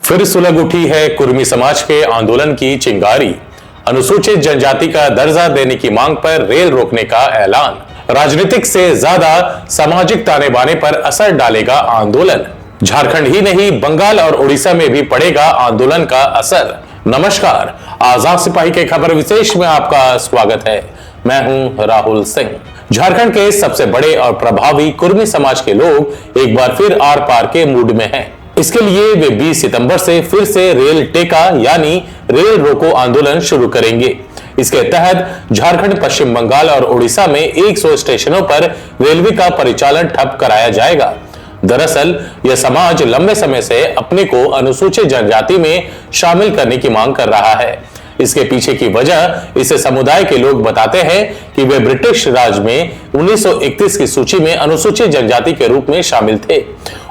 फिर सुलग उठी है कुर्मी समाज के आंदोलन की चिंगारी। अनुसूचित जनजाति का दर्जा देने की मांग पर रेल रोकने का ऐलान। राजनीतिक से ज्यादा सामाजिक ताने बाने पर असर डालेगा आंदोलन। झारखंड ही नहीं बंगाल और उड़ीसा में भी पड़ेगा आंदोलन का असर। नमस्कार, आजाद सिपाही के खबर विशेष में आपका स्वागत है। मैं हूं राहुल सिंह। झारखंड के सबसे बड़े और प्रभावी कुर्मी समाज के लोग एक बार फिर आर पार के मूड में हैं। इसके लिए वे 20 सितंबर से फिर से रेल टेका यानी रेल रोको आंदोलन शुरू करेंगे। इसके तहत झारखंड, पश्चिम बंगाल और उड़ीसा में 100 स्टेशनों पर रेलवे का परिचालन ठप कराया जाएगा। दरअसल यह समाज लंबे समय से अपने को अनुसूचित जनजाति में शामिल करने की मांग कर रहा है। इसके पीछे की वजह इस समुदाय के लोग बताते हैं कि वे ब्रिटिश राज में 1931 की सूची में अनुसूचित जनजाति के रूप में शामिल थे।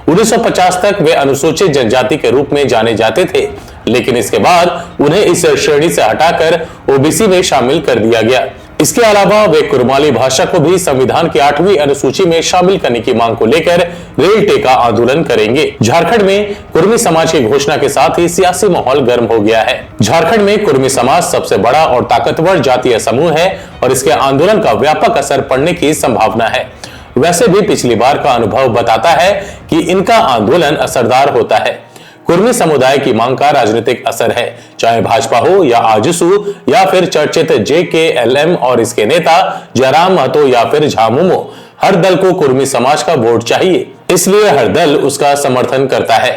1950 तक वे अनुसूचित जनजाति के रूप में जाने जाते थे, लेकिन इसके बाद उन्हें इस श्रेणी से हटाकर ओबीसी में शामिल कर दिया गया। इसके अलावा वे कुरमाली भाषा को भी संविधान की 8वीं अनुसूची में शामिल करने की मांग को लेकर रेल टेका आंदोलन करेंगे। झारखंड में कुर्मी समाज की घोषणा के साथ ही सियासी माहौल गर्म हो गया है। झारखंड में कुर्मी समाज सबसे बड़ा और ताकतवर जातीय समूह है और इसके आंदोलन का व्यापक असर पड़ने की संभावना है। वैसे भी पिछली बार का अनुभव बताता है कि इनका आंदोलन असरदार होता है। कुर्मी समुदाय की मांग का राजनीतिक असर है, चाहे भाजपा हो या आजसू या फिर चर्चित जेकेएलएम और इसके नेता जयराम महतो या फिर झामुमो। हर दल को कुर्मी समाज का वोट चाहिए, इसलिए हर दल उसका समर्थन करता है।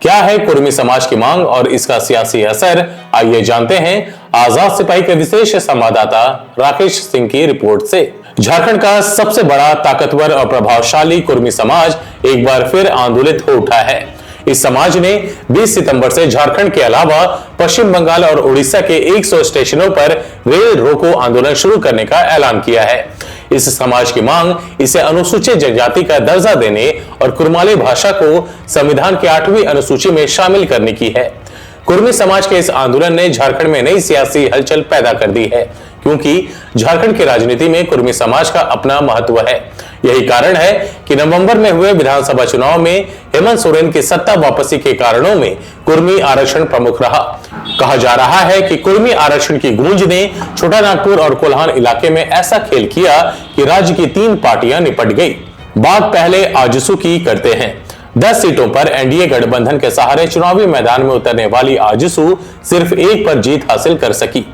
क्या है कुर्मी समाज की मांग और इसका सियासी असर, आइए जानते हैं आजाद सिपाही के विशेष संवाददाता राकेश सिंह की रिपोर्ट से। झारखंड का सबसे बड़ा, ताकतवर और प्रभावशाली कुर्मी समाज एक बार फिर आंदोलित हो उठा है। इस समाज ने 20 सितंबर से झारखंड के अलावा पश्चिम बंगाल और उड़ीसा के 100 स्टेशनों पर रेल रोको आंदोलन शुरू करने का ऐलान किया है। इस समाज की मांग इसे अनुसूचित जनजाति का दर्जा देने और कुरमाली भाषा को संविधान की 8वीं अनुसूची में शामिल करने की है। कुर्मी समाज के इस आंदोलन ने झारखंड में नई सियासी हलचल पैदा कर दी है, क्योंकि झारखंड की राजनीति में कुर्मी समाज का अपना महत्व है। यही कारण है कि नवंबर में हुए विधानसभा चुनाव में हेमंत सोरेन की सत्ता वापसी के कारणों में कुर्मी आरक्षण प्रमुख रहा। कहा जा रहा है कि कुर्मी आरक्षण की गूंज ने छोटा नागपुर और कोल्हान इलाके में ऐसा खेल किया कि राज्य की 3 पार्टियां निपट गई। बात पहले आजसू की करते हैं। 10 सीटों पर एनडीए गठबंधन के सहारे चुनावी मैदान में उतरने वाली आजसू सिर्फ 1 पर जीत हासिल कर सकी।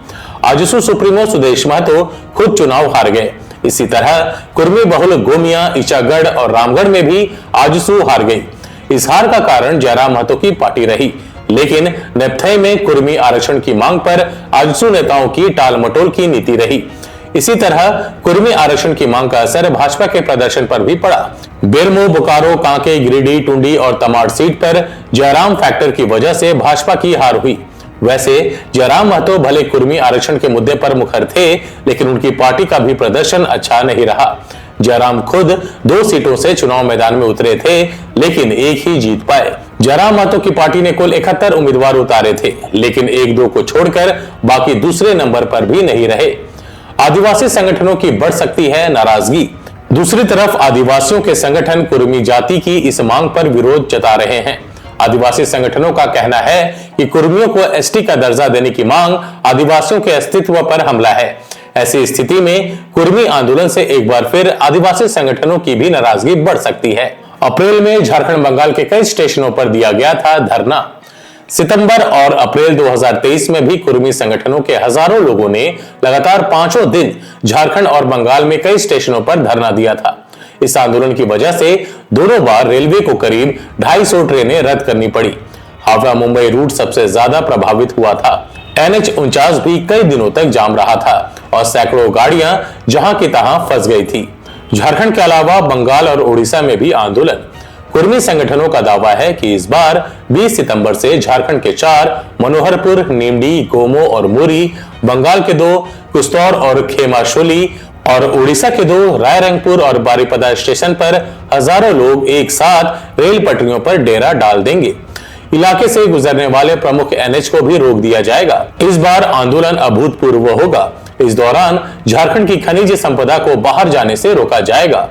आजसू सुप्रीमो सुदेश महतो खुद चुनाव हार गए। इसी तरह कुर्मी बहुल गोमिया, ईचागढ़ और रामगढ़ में भी आजसू हार गई। इस हार का कारण जयराम महतो की पार्टी रही, लेकिन नेपथ्य में कुर्मी आरक्षण की मांग पर आजसू नेताओं की टालमटोल की नीति रही। इसी तरह कुर्मी आरक्षण की मांग का असर भाजपा के प्रदर्शन पर भी पड़ा। बेरमो, बोकारो, कांके, गिरिडीह, टुंडी और तमाड़ सीट पर जयराम फैक्टर की वजह से भाजपा की हार हुई। वैसे जयराम महतो भले कुर्मी आरक्षण के मुद्दे पर मुखर थे, लेकिन उनकी पार्टी का भी प्रदर्शन अच्छा नहीं रहा। जयराम खुद 2 सीटों से चुनाव मैदान में उतरे थे, लेकिन एक ही जीत पाए। जयराम महतो की पार्टी ने कुल 71 उम्मीदवार उतारे थे, लेकिन 1-2 को छोड़कर बाकी दूसरे नंबर पर भी नहीं रहे। आदिवासी संगठनों की बढ़ सकती है नाराजगी। दूसरी तरफ आदिवासियों के संगठन कुर्मी जाति की इस मांग पर विरोध जता रहे हैं। आदिवासी संगठनों का कहना है कि कुर्मियों को एसटी का दर्जा देने की मांग आदिवासियों के अस्तित्व पर हमला है। ऐसी स्थिति में कुर्मी आंदोलन से एक बार फिर आदिवासी संगठनों की भी नाराजगी बढ़ सकती है। अप्रैल में झारखंड, बंगाल के कई स्टेशनों पर दिया गया था धरना। सितंबर और अप्रैल 2023 में भी कुर्मी संगठनों के हजारों लोगों ने लगातार 5 दिन झारखंड और बंगाल में कई स्टेशनों पर धरना दिया था। इस आंदोलन की वजह से दोनों बार रेलवे को करीब 250 ट्रेनें रद्द करनी पड़ी। हावड़ा मुंबई रूट सबसे ज्यादा प्रभावित हुआ था। NH49 भी कई दिनों तक जाम रहा था और सैकड़ों गाड़ियां जहां की तहां फंस गई थी। झारखंड के अलावा बंगाल और उड़ीसा में भी आंदोलन। कुर्मी संगठनों का दावा है कि इस बार 20 सितंबर से झारखंड के 4 मनोहरपुर, नीमडी, गोमो और मुरी, बंगाल के 2 कुस्तौर और खेमाशोली और उड़ीसा के 2 रायरंगपुर और बारीपदा स्टेशन पर हजारों लोग एक साथ रेल पटरियों पर डेरा डाल देंगे। इलाके से गुजरने वाले प्रमुख NH को भी रोक दिया जाएगा। इस बार आंदोलन अभूतपूर्व होगा। इस दौरान झारखंड की खनिज संपदा को बाहर जाने से रोका जाएगा।